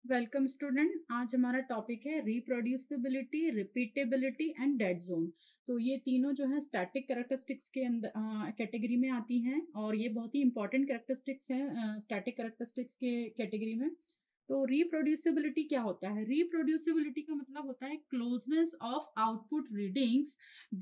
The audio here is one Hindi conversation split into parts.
Welcome student. आज हमारा टॉपिक है reproducibility, repeatability and dead zone. तो ये तीनों जो है स्टैटिक कैरेक्टरिस्टिक्स के अंदर कैटेगरी में आती हैं और ये बहुत ही इंपॉर्टेंट कैरेक्टरिस्टिक्स हैं स्टैटिक कैरेक्टरिस्टिक्स के कैटेगरी में। तो रिप्रोड्यूसिबिलिटी क्या होता है? रिप्रोड्यूसिबिलिटी का मतलब होता है closeness of output readings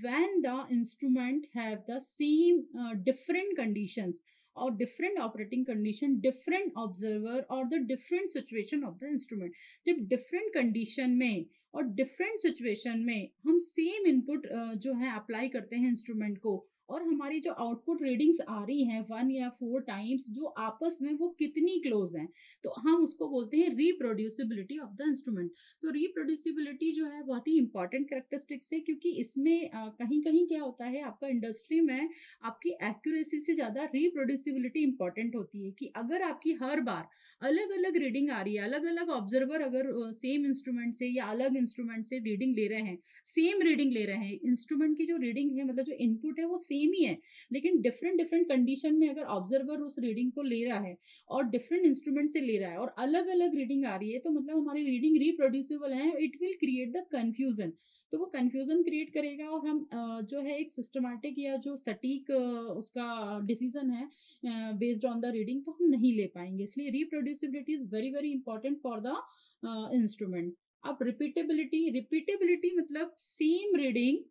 when the instrument have the same different conditions और different operating condition, different observer और the different situation of the instrument. जब डिफरेंट कंडीशन में और डिफरेंट सिचुएशन में हम सेम इनपुट जो है अप्लाई करते हैं इंस्ट्रूमेंट को, और हमारी जो आउटपुट रीडिंग्स आ रही हैं 1 या 4 टाइम्स, जो आपस में वो कितनी क्लोज हैं, तो हम उसको बोलते हैं रिप्रोड्यूसिबिलिटी ऑफ द इंस्ट्रूमेंट। तो रिप्रोड्यूसिबिलिटी जो है बहुत ही इंपॉर्टेंट कैरेक्टरिस्टिक्स है, क्योंकि इसमें कहीं कहीं क्या होता है, आपका इंडस्ट्री में आपकी एक्यूरेसी से ज्यादा रिप्रोड्यूसिबिलिटी इंपॉर्टेंट होती है। कि अगर आपकी हर बार अलग अलग रीडिंग आ रही है, अलग अलग ऑब्जर्वर अगर सेम इंस्ट्रूमेंट से या अलग इंस्ट्रूमेंट से रीडिंग ले रहे हैं, सेम रीडिंग ले रहे हैं, इंस्ट्रूमेंट की जो रीडिंग है मतलब जो इनपुट है वो सेम ही है, लेकिन डिफरेंट डिफरेंट कंडीशन में अगर ऑब्जर्वर उस रीडिंग को ले रहा है और डिफरेंट इंस्ट्रूमेंट से ले रहा है और अलग अलग रीडिंग आ रही है, तो मतलब हमारी रीडिंग रिप्रोड्यूसिबल है। It will create the confusion. तो वो कंफ्यूजन क्रिएट करेगा और हम जो है एक सिस्टमैटिक या जो सटीक उसका डिसीजन है बेस्ड ऑन द रीडिंग, तो हम नहीं ले पाएंगे। इसलिए reproducibility is very very important for the instrument. अब रिपीटेबिलिटी, रिपीटेबिलिटी मतलब सेम रीडिंग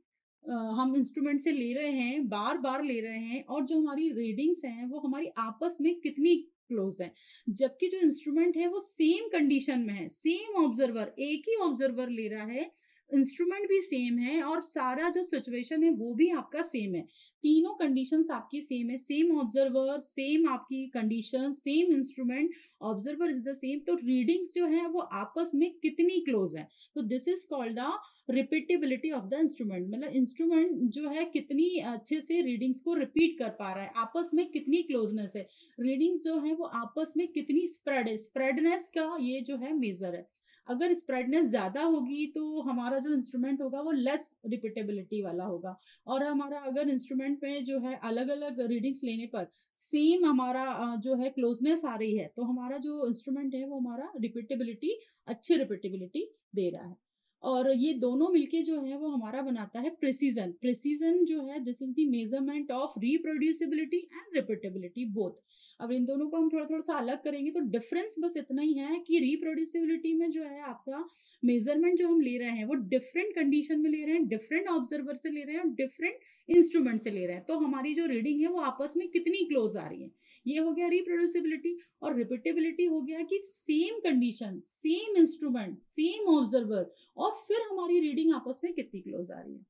हम इंस्ट्रूमेंट से ले रहे हैं, बार बार ले रहे हैं, और जो हमारी रीडिंग्स हैं वो हमारी आपस में कितनी क्लोज है। जबकि जो इंस्ट्रूमेंट है वो सेम कंडीशन में है, सेम ऑब्जर्वर, एक ही ऑब्जर्वर ले रहा है, इंस्ट्रूमेंट भी सेम है और सारा जो सिचुएशन है वो भी आपका सेम है। तीनों कंडीशंस आपकी सेम है, सेम ऑब्जर्वर, सेम आपकी condition, same instrument, observer is the same. तो रीडिंग्स जो है वो आपस में कितनी क्लोज है, तो this is called the repeatability of the instrument. मतलब इंस्ट्रूमेंट जो है कितनी अच्छे से रीडिंग्स को रिपीट कर पा रहा है, आपस में कितनी क्लोजनेस है, रीडिंग्स जो है वो आपस में कितनी स्प्रेड है। स्प्रेडनेस का ये जो है मेजर है। अगर स्प्रेडनेस ज्यादा होगी तो हमारा जो इंस्ट्रूमेंट होगा वो लेस रिपीटेबिलिटी वाला होगा, और हमारा अगर इंस्ट्रूमेंट में जो है अलग अलग रीडिंग्स लेने पर सेम हमारा जो है क्लोजनेस आ रही है, तो हमारा जो इंस्ट्रूमेंट है वो हमारा रिपीटेबिलिटी, अच्छी रिपीटेबिलिटी दे रहा है। और ये दोनों मिलके जो है वो हमारा बनाता है प्रिसीजन। प्रिसीजन जो है this is the measurement of reproducibility and repeatability both. अब इन दोनों को हम थोड़ा थोड़ा सा अलग करेंगे तो डिफरेंस बस इतना ही है कि रिप्रोड्यूसिबिलिटी में जो है आपका मेजरमेंट जो हम ले रहे हैं वो डिफरेंट कंडीशन में ले रहे हैं, डिफरेंट ऑब्जर्वर से ले रहे हैं और डिफरेंट इंस्ट्रूमेंट से ले रहे हैं, तो हमारी जो रीडिंग है वो आपस में कितनी क्लोज आ रही है, ये हो गया रिप्रोड्यूसिबिलिटी। और रिपीटेबिलिटी हो गया कि same condition, same instrument, same observer, और फिर हमारी रीडिंग आपस में कितनी क्लोज आ रही है।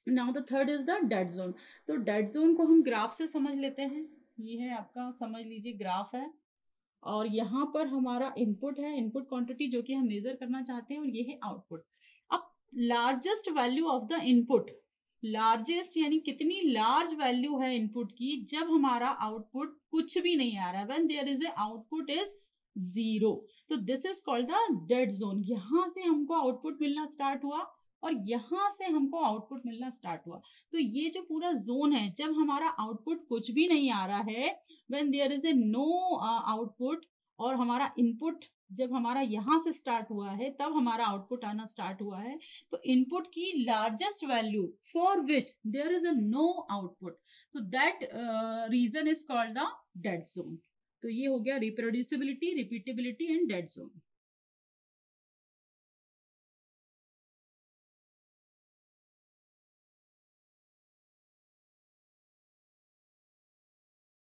Now the third is the dead zone. तो डेड जोन को हम ग्राफ से समझ लेते हैं। ये है आपका, समझ लीजिए ग्राफ है, और यहाँ पर हमारा इनपुट है, इनपुट क्वांटिटी जो कि हम मेजर करना चाहते हैं, और ये है आउटपुट। अब largest value of the input, largest यानी कितनी लार्ज वैल्यू है इनपुट की जब हमारा आउटपुट कुछ भी नहीं आ रहा है, when there is a output is 0, तो this is called the dead zone. यहां से हमको आउटपुट मिलना स्टार्ट हुआ और यहां से हमको आउटपुट मिलना स्टार्ट हुआ, तो ये जो पूरा जोन है, जब हमारा आउटपुट कुछ भी नहीं आ रहा है, when there is a no output, और हमारा इनपुट जब हमारा यहां से स्टार्ट हुआ है तब हमारा आउटपुट आना स्टार्ट हुआ है, तो इनपुट की largest value for which there is a no output, तो that reason is called the dead zone. तो ये हो गया reproducibility, repeatability and dead zone.